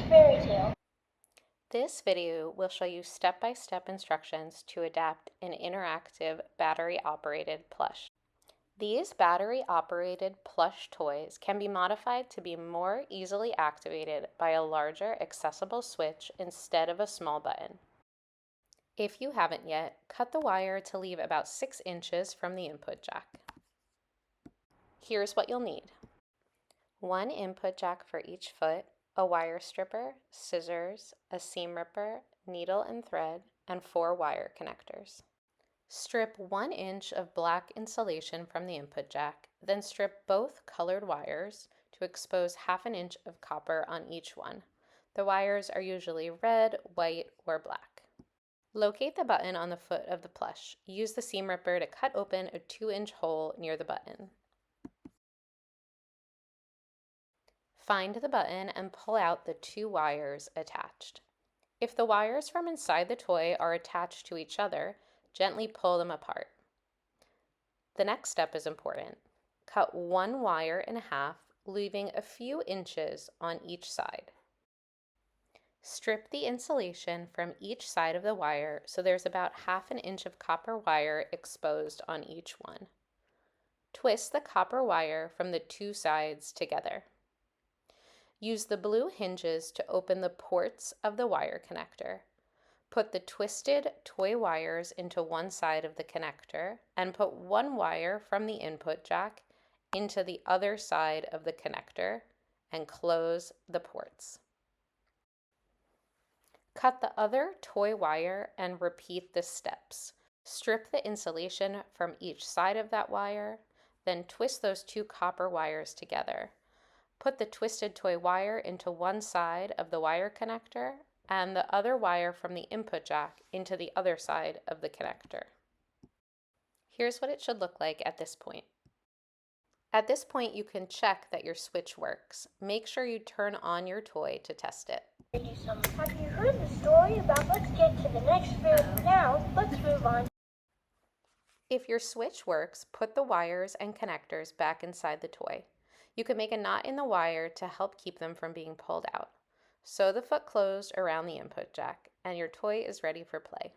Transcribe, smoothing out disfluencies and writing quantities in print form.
fairy tale. This video will show you step-by-step instructions to adapt an interactive battery-operated plush. These battery-operated plush toys can be modified to be more easily activated by a larger accessible switch instead of a small button. If you haven't yet, cut the wire to leave about 6 inches from the input jack. Here's what you'll need: 1 input jack for each foot, a wire stripper, scissors, a seam ripper, needle and thread, and 4 wire connectors. Strip 1 inch of black insulation from the input jack, then strip both colored wires to expose 1/2 inch of copper on each one. The wires are usually red, white, or black. Locate the button on the foot of the plush. Use the seam ripper to cut open a 2-inch hole near the button. Find the button and pull out the 2 wires attached. If the wires from inside the toy are attached to each other, gently pull them apart. The next step is important. Cut 1 wire in half, leaving a few inches on each side. Strip the insulation from each side of the wire so there's about 1/2 inch of copper wire exposed on each one. Twist the copper wire from the 2 sides together. Use the blue hinges to open the ports of the wire connector. Put the twisted toy wires into one side of the connector and put 1 wire from the input jack into the other side of the connector and close the ports. Cut the other toy wire and repeat the steps. Strip the insulation from each side of that wire, then twist those 2 copper wires together. Put the twisted toy wire into one side of the wire connector and the other wire from the input jack into the other side of the connector. Here's what it should look like at this point. At this point, you can check that your switch works. Make sure you turn on your toy to test it. Have you heard the story about let's get to the next video? Now, let's move on. If your switch works, put the wires and connectors back inside the toy. You can make a knot in the wire to help keep them from being pulled out. Sew the foot closed around the input jack, and your toy is ready for play.